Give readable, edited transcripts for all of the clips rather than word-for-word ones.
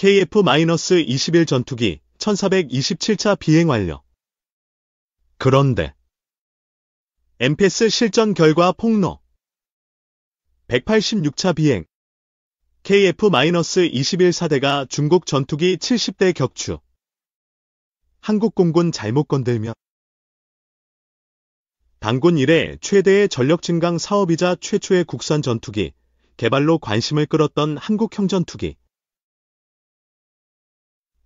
KF-21 전투기 1427차 비행 완료. 그런데 MPS 실전 결과 폭로. 186차 비행. KF-21 사대가 중국 전투기 70대 격추. 한국 공군 잘못 건들며. 단군 이래 최대의 전력 증강 사업이자 최초의 국산 전투기 개발로 관심을 끌었던 한국형 전투기.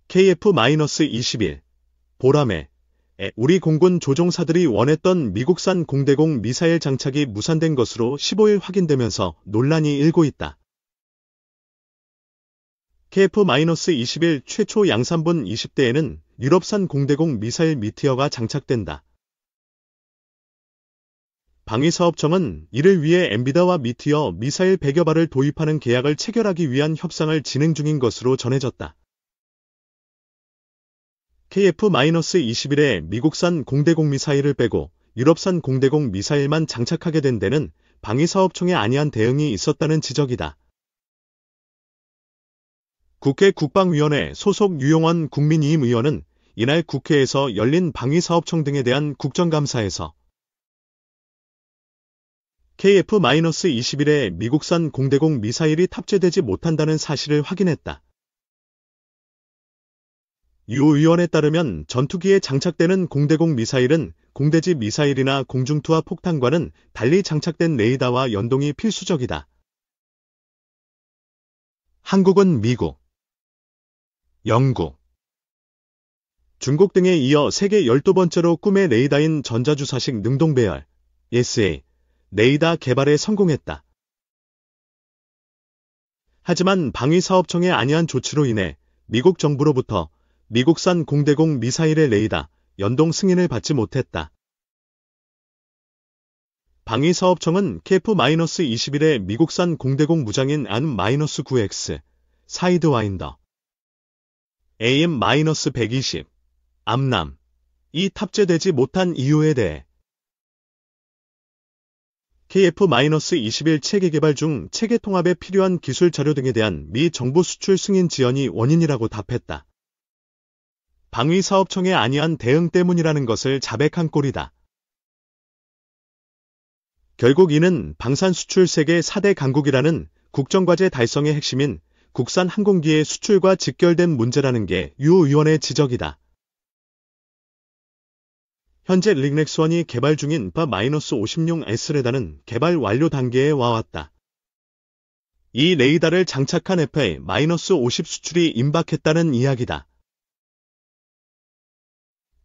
KF-21 보람에 우리 공군 조종사들이 원했던 미국산 공대공 미사일 장착이 무산된 것으로 15일 확인되면서 논란이 일고 있다. KF-21 최초 양산분 20대에는 유럽산 공대공 미사일 미티어가 장착된다. 방위사업청은 이를 위해 엠비다와 미티어 미사일 100여 발을 도입하는 계약을 체결하기 위한 협상을 진행 중인 것으로 전해졌다. KF-21에 미국산 공대공 미사일을 빼고 유럽산 공대공 미사일만 장착하게 된 데는 방위사업청의 안이한 대응이 있었다는 지적이다. 국회 국방위원회 소속 유용원 국민의힘 의원은 이날 국회에서 열린 방위사업청 등에 대한 국정감사에서 KF-21에 미국산 공대공 미사일이 탑재되지 못한다는 사실을 확인했다. 유 의원에 따르면 전투기에 장착되는 공대공 미사일은 공대지 미사일이나 공중투하 폭탄과는 달리 장착된 레이더와 연동이 필수적이다. 한국은 미국, 영국, 중국 등에 이어 세계 12번째로 꿈의 레이더인 전자주사식 능동배열 SA 레이더 개발에 성공했다. 하지만 방위사업청의 안이한 조치로 인해 미국 정부로부터 미국산 공대공 미사일의 레이더 연동 승인을 받지 못했다. 방위사업청은 KF-21의 미국산 공대공 무장인 AIM-9X, 사이드와인더, AM-120, 암람, 이 탑재되지 못한 이유에 대해 KF-21 체계 개발 중 체계 통합에 필요한 기술 자료 등에 대한 미 정부 수출 승인 지연이 원인이라고 답했다. 방위사업청의 안이한 대응 때문이라는 것을 자백한 꼴이다. 결국 이는 방산 수출 세계 4대 강국이라는 국정과제 달성의 핵심인 국산 항공기의 수출과 직결된 문제라는 게 유 의원의 지적이다. 현재 릭넥스1이 개발 중인 바-56 레이더는 개발 완료 단계에 와왔다. 이 레이더를 장착한 FA-50 수출이 임박했다는 이야기다.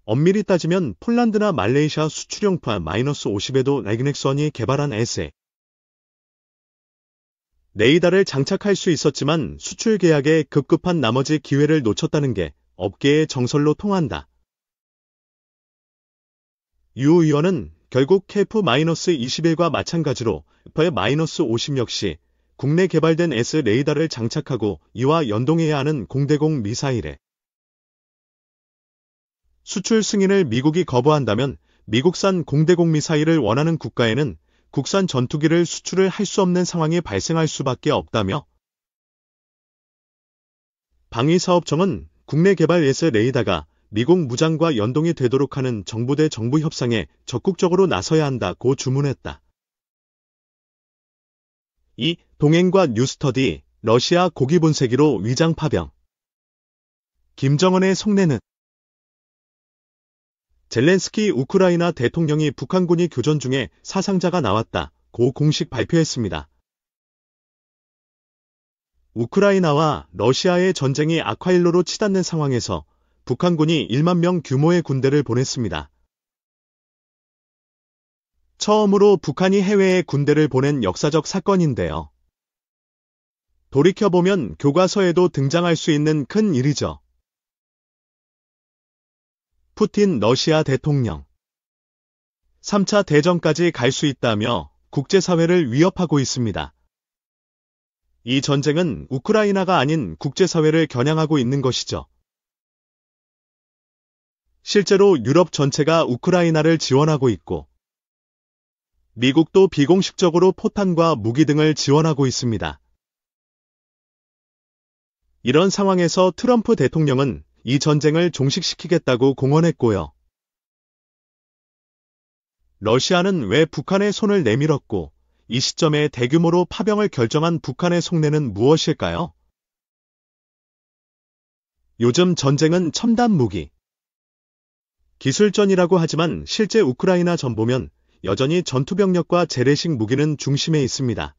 엄밀히 따지면 폴란드나 말레이시아 수출용 바-50에도 릭넥스1이 개발한 SA 레이더를 장착할 수 있었지만 수출 계약에 급급한 나머지 기회를 놓쳤다는 게 업계의 정설로 통한다. 유 의원은 결국 KF-21과 마찬가지로 FA-50 역시 국내 개발된 S 레이더를 장착하고 이와 연동해야 하는 공대공 미사일에 수출 승인을 미국이 거부한다면 미국산 공대공 미사일을 원하는 국가에는 국산 전투기를 수출을 할 수 없는 상황이 발생할 수밖에 없다며 방위사업청은 국내 개발 S 레이더가 미국 무장과 연동이 되도록 하는 정부 대 정부 협상에 적극적으로 나서야 한다고 주문했다. 이 동행과 뉴스터디 러시아 고기 분쇄기로 위장 파병. 김정은의 속내는 젤렌스키 우크라이나 대통령이 북한군이 교전 중에 사상자가 나왔다고 공식 발표했습니다. 우크라이나와 러시아의 전쟁이 악화일로로 치닫는 상황에서 북한군이 1만 명 규모의 군대를 보냈습니다. 처음으로 북한이 해외에 군대를 보낸 역사적 사건인데요. 돌이켜보면 교과서에도 등장할 수 있는 큰 일이죠. 푸틴 러시아 대통령 3차 대전까지 갈 수 있다며 국제사회를 위협하고 있습니다. 이 전쟁은 우크라이나가 아닌 국제사회를 겨냥하고 있는 것이죠. 실제로 유럽 전체가 우크라이나를 지원하고 있고 미국도 비공식적으로 포탄과 무기 등을 지원하고 있습니다. 이런 상황에서 트럼프 대통령은 이 전쟁을 종식시키겠다고 공언했고요. 러시아는 왜 북한의 손을 내밀었고 이 시점에 대규모로 파병을 결정한 북한의 속내는 무엇일까요? 요즘 전쟁은 첨단 무기, 기술전이라고 하지만 실제 우크라이나 전 보면 여전히 전투병력과 재래식 무기는 중심에 있습니다.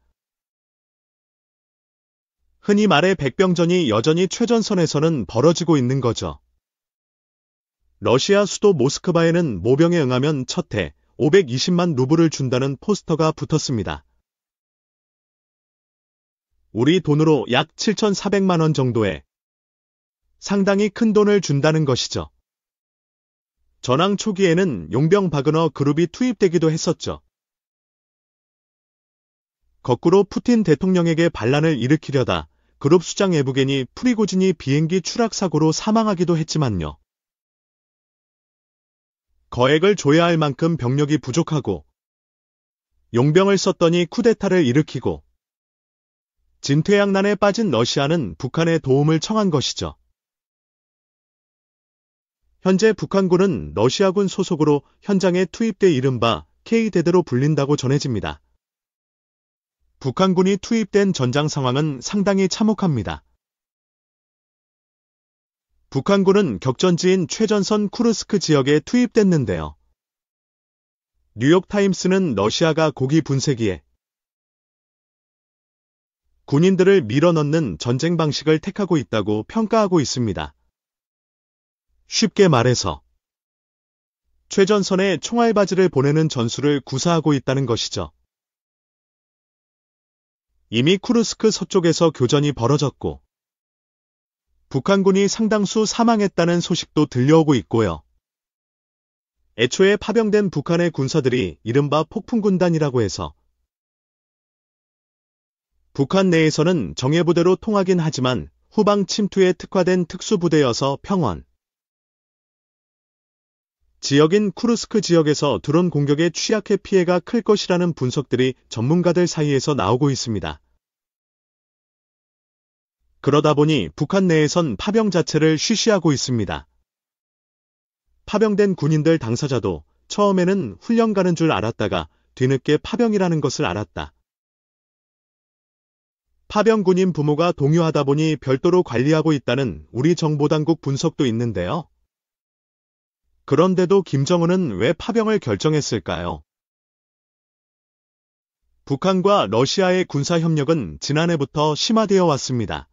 흔히 말해 백병전이 여전히 최전선에서는 벌어지고 있는 거죠. 러시아 수도 모스크바에는 모병에 응하면 첫 해 520만 루블을 준다는 포스터가 붙었습니다. 우리 돈으로 약 7,400만 원 정도에 상당히 큰 돈을 준다는 것이죠. 전황 초기에는 용병 바그너 그룹이 투입되기도 했었죠. 거꾸로 푸틴 대통령에게 반란을 일으키려다 그룹 수장 에부게니 프리고진이 비행기 추락 사고로 사망하기도 했지만요. 거액을 줘야 할 만큼 병력이 부족하고 용병을 썼더니 쿠데타를 일으키고 진퇴양난에 빠진 러시아는 북한의 도움을 청한 것이죠. 현재 북한군은 러시아군 소속으로 현장에 투입돼 이른바 K대대로 불린다고 전해집니다. 북한군이 투입된 전장 상황은 상당히 참혹합니다. 북한군은 격전지인 최전선 쿠르스크 지역에 투입됐는데요. 뉴욕타임스는 러시아가 고기 분쇄기에 군인들을 밀어넣는 전쟁 방식을 택하고 있다고 평가하고 있습니다. 쉽게 말해서 최전선에 총알바지를 보내는 전술을 구사하고 있다는 것이죠. 이미 쿠르스크 서쪽에서 교전이 벌어졌고 북한군이 상당수 사망했다는 소식도 들려오고 있고요. 애초에 파병된 북한의 군사들이 이른바 폭풍군단이라고 해서 북한 내에서는 정예부대로 통하긴 하지만 후방 침투에 특화된 특수부대여서 평원 지역인 쿠르스크 지역에서 드론 공격에 취약해 피해가 클 것이라는 분석들이 전문가들 사이에서 나오고 있습니다. 그러다 보니 북한 내에선 파병 자체를 쉬쉬하고 있습니다. 파병된 군인들 당사자도 처음에는 훈련 가는 줄 알았다가 뒤늦게 파병이라는 것을 알았다. 파병 군인 부모가 동요하다 보니 별도로 관리하고 있다는 우리 정보당국 분석도 있는데요. 그런데도 김정은은 왜 파병을 결정했을까요? 북한과 러시아의 군사협력은 지난해부터 심화되어 왔습니다.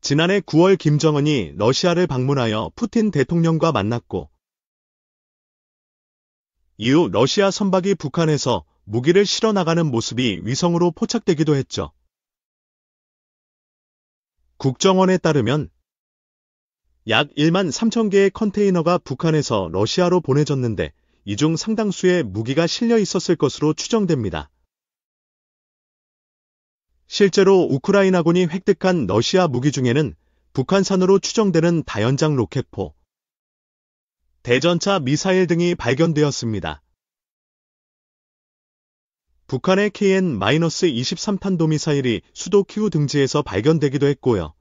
지난해 9월 김정은이 러시아를 방문하여 푸틴 대통령과 만났고 이후 러시아 선박이 북한에서 무기를 실어 나가는 모습이 위성으로 포착되기도 했죠. 국정원에 따르면 약 1만 3천 개의 컨테이너가 북한에서 러시아로 보내졌는데 이 중 상당수의 무기가 실려 있었을 것으로 추정됩니다. 실제로 우크라이나군이 획득한 러시아 무기 중에는 북한산으로 추정되는 다연장 로켓포, 대전차 미사일 등이 발견되었습니다. 북한의 KN-23탄도 미사일이 수도 키우 등지에서 발견되기도 했고요.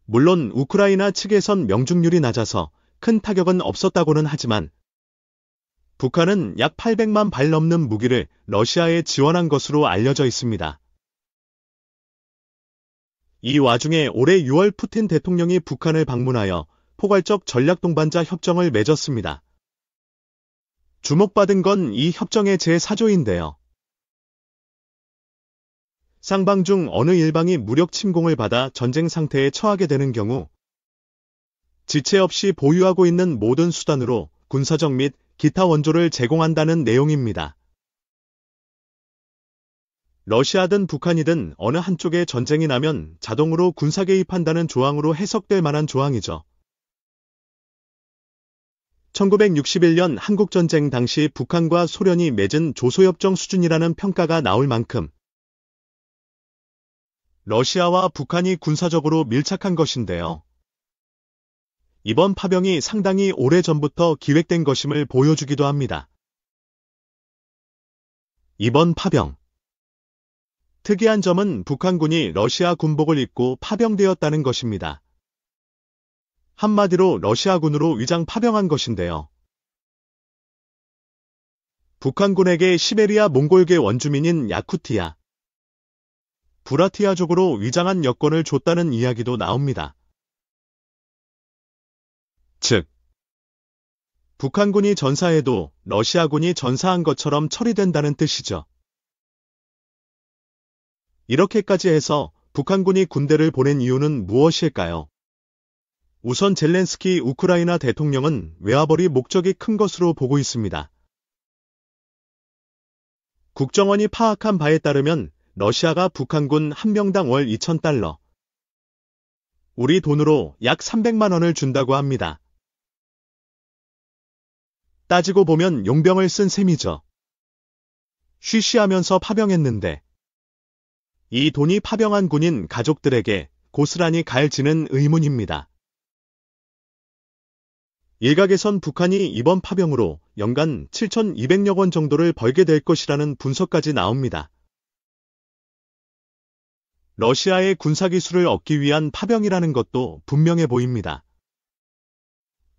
물론 우크라이나 측에선 명중률이 낮아서 큰 타격은 없었다고는 하지만 북한은 약 800만 발 넘는 무기를 러시아에 지원한 것으로 알려져 있습니다. 이 와중에 올해 6월 푸틴 대통령이 북한을 방문하여 포괄적 전략동반자 협정을 맺었습니다. 주목받은 건 이 협정의 제4조인데요. 쌍방 중 어느 일방이 무력 침공을 받아 전쟁 상태에 처하게 되는 경우 지체 없이 보유하고 있는 모든 수단으로 군사적 및 기타 원조를 제공한다는 내용입니다. 러시아든 북한이든 어느 한쪽에 전쟁이 나면 자동으로 군사 개입한다는 조항으로 해석될 만한 조항이죠. 1961년 한국전쟁 당시 북한과 소련이 맺은 조소협정 수준이라는 평가가 나올 만큼 러시아와 북한이 군사적으로 밀착한 것인데요. 이번 파병이 상당히 오래전부터 기획된 것임을 보여주기도 합니다. 이번 파병 특이한 점은 북한군이 러시아 군복을 입고 파병되었다는 것입니다. 한마디로 러시아군으로 위장 파병한 것인데요. 북한군에게 시베리아 몽골계 원주민인 야쿠티아, 부라티아족으로 위장한 여권을 줬다는 이야기도 나옵니다. 즉, 북한군이 전사해도 러시아군이 전사한 것처럼 처리된다는 뜻이죠. 이렇게까지 해서 북한군이 군대를 보낸 이유는 무엇일까요? 우선 젤렌스키 우크라이나 대통령은 외화벌이 목적이 큰 것으로 보고 있습니다. 국정원이 파악한 바에 따르면 러시아가 북한군 한 명당 월 2,000달러, 우리 돈으로 약 300만 원을 준다고 합니다. 따지고 보면 용병을 쓴 셈이죠. 쉬쉬하면서 파병했는데 이 돈이 파병한 군인 가족들에게 고스란히 갈지는 의문입니다. 일각에선 북한이 이번 파병으로 연간 7,200억 원 정도를 벌게 될 것이라는 분석까지 나옵니다. 러시아의 군사기술을 얻기 위한 파병이라는 것도 분명해 보입니다.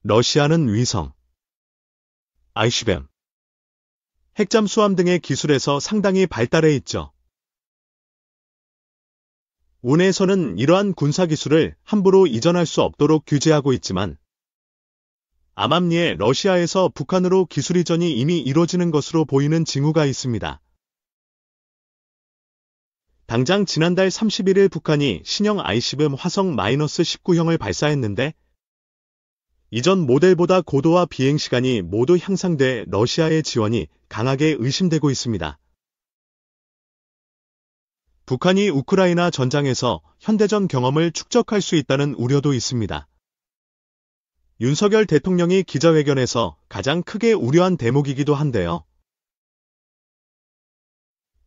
러시아는 위성, ICBM, 핵잠수함 등의 기술에서 상당히 발달해 있죠. 운해에서는 이러한 군사기술을 함부로 이전할 수 없도록 규제하고 있지만 암암리에 러시아에서 북한으로 기술 이전이 이미 이뤄지는 것으로 보이는 징후가 있습니다. 당장 지난달 31일 북한이 신형 ICBM 화성-19형을 발사했는데 이전 모델보다 고도와 비행시간이 모두 향상돼 러시아의 지원이 강하게 의심되고 있습니다. 북한이 우크라이나 전장에서 현대전 경험을 축적할 수 있다는 우려도 있습니다. 윤석열 대통령이 기자회견에서 가장 크게 우려한 대목이기도 한데요.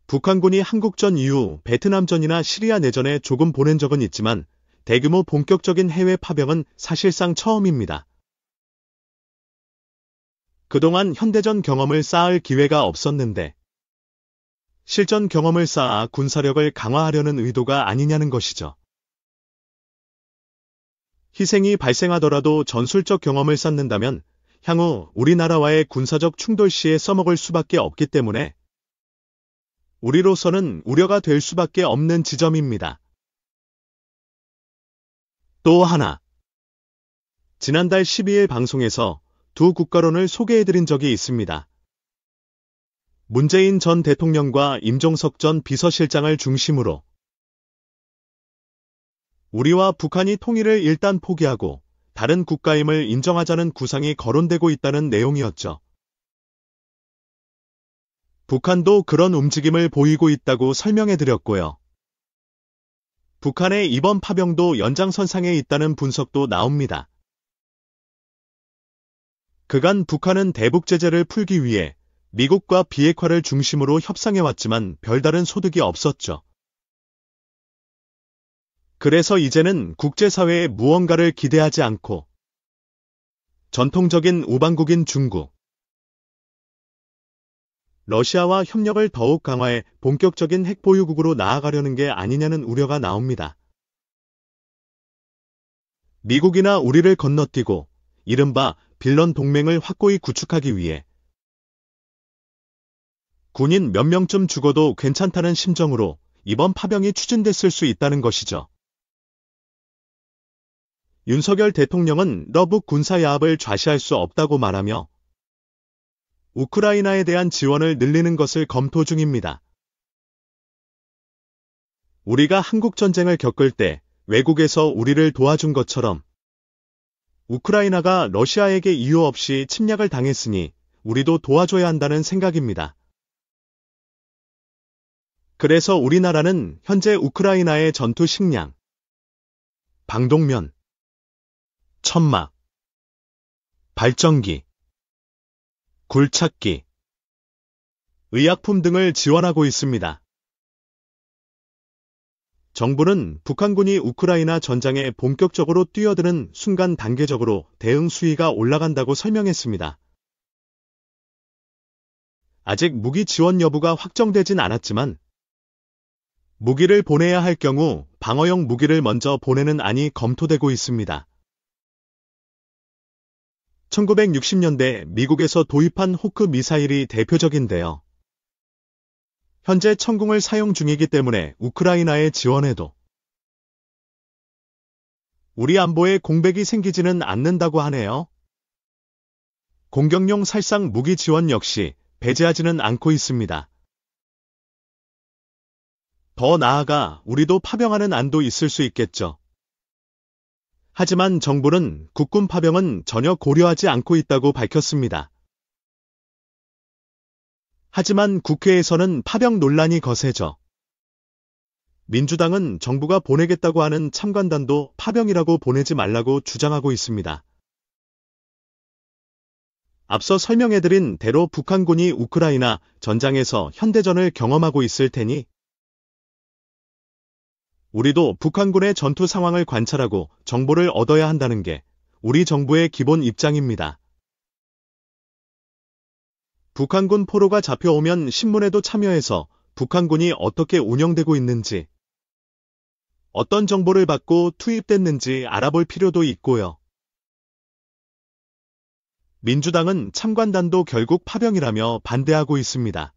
북한군이 한국전 이후 베트남전이나 시리아 내전에 조금 보낸 적은 있지만 대규모 본격적인 해외 파병은 사실상 처음입니다. 그동안 현대전 경험을 쌓을 기회가 없었는데 실전 경험을 쌓아 군사력을 강화하려는 의도가 아니냐는 것이죠. 희생이 발생하더라도 전술적 경험을 쌓는다면 향후 우리나라와의 군사적 충돌 시에 써먹을 수밖에 없기 때문에 우리로서는 우려가 될 수밖에 없는 지점입니다. 또 하나, 지난달 12일 방송에서 두 국가론을 소개해드린 적이 있습니다. 문재인 전 대통령과 임종석 전 비서실장을 중심으로 우리와 북한이 통일을 일단 포기하고 다른 국가임을 인정하자는 구상이 거론되고 있다는 내용이었죠. 북한도 그런 움직임을 보이고 있다고 설명해드렸고요. 북한의 이번 파병도 연장선상에 있다는 분석도 나옵니다. 그간 북한은 대북 제재를 풀기 위해 미국과 비핵화를 중심으로 협상해왔지만 별다른 소득이 없었죠. 그래서 이제는 국제사회에 무언가를 기대하지 않고 전통적인 우방국인 중국, 러시아와 협력을 더욱 강화해 본격적인 핵 보유국으로 나아가려는 게 아니냐는 우려가 나옵니다. 미국이나 우리를 건너뛰고 이른바 빌런 동맹을 확고히 구축하기 위해 군인 몇 명쯤 죽어도 괜찮다는 심정으로 이번 파병이 추진됐을 수 있다는 것이죠. 윤석열 대통령은 러북 군사야합을 좌시할 수 없다고 말하며 우크라이나에 대한 지원을 늘리는 것을 검토 중입니다. 우리가 한국전쟁을 겪을 때 외국에서 우리를 도와준 것처럼 우크라이나가 러시아에게 이유 없이 침략을 당했으니 우리도 도와줘야 한다는 생각입니다. 그래서 우리나라는 현재 우크라이나의 전투 식량, 방독면, 천막, 발전기, 굴착기, 의약품 등을 지원하고 있습니다. 정부는 북한군이 우크라이나 전장에 본격적으로 뛰어드는 순간 단계적으로 대응 수위가 올라간다고 설명했습니다. 아직 무기 지원 여부가 확정되진 않았지만 무기를 보내야 할 경우 방어용 무기를 먼저 보내는 안이 검토되고 있습니다. 1960년대 미국에서 도입한 호크 미사일이 대표적인데요. 현재 천궁을 사용 중이기 때문에 우크라이나에 지원해도 우리 안보에 공백이 생기지는 않는다고 하네요. 공격용 살상 무기 지원 역시 배제하지는 않고 있습니다. 더 나아가 우리도 파병하는 안도 있을 수 있겠죠. 하지만 정부는 국군 파병은 전혀 고려하지 않고 있다고 밝혔습니다. 하지만 국회에서는 파병 논란이 거세져 민주당은 정부가 보내겠다고 하는 참관단도 파병이라고 보내지 말라고 주장하고 있습니다. 앞서 설명해드린 대로 북한군이 우크라이나 전장에서 현대전을 경험하고 있을 테니 우리도 북한군의 전투 상황을 관찰하고 정보를 얻어야 한다는 게 우리 정부의 기본 입장입니다. 북한군 포로가 잡혀오면 신문에도 참여해서 북한군이 어떻게 운영되고 있는지, 어떤 정보를 받고 투입됐는지 알아볼 필요도 있고요. 민주당은 참관단도 결국 파병이라며 반대하고 있습니다.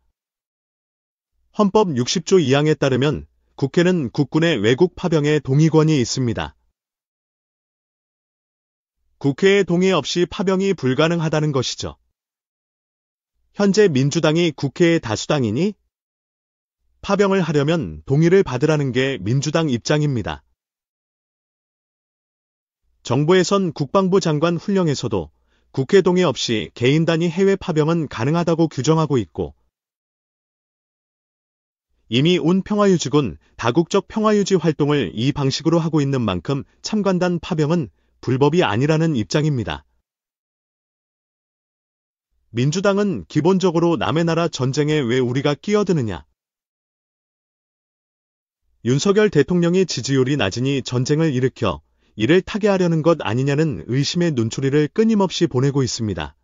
헌법 60조 2항에 따르면 국회는 국군의 외국 파병에 동의권이 있습니다. 국회의 동의 없이 파병이 불가능하다는 것이죠. 현재 민주당이 국회의 다수당이니 파병을 하려면 동의를 받으라는 게 민주당 입장입니다. 정부에선 국방부 장관 훈령에서도 국회 동의 없이 개인 단위 해외 파병은 가능하다고 규정하고 있고 이미 온 평화유지군 다국적 평화유지 활동을 이 방식으로 하고 있는 만큼 참관단 파병은 불법이 아니라는 입장입니다. 민주당은 기본적으로 남의 나라 전쟁에 왜 우리가 끼어드느냐? 윤석열 대통령이 지지율이 낮으니 전쟁을 일으켜 이를 타개하려는 것 아니냐는 의심의 눈초리를 끊임없이 보내고 있습니다.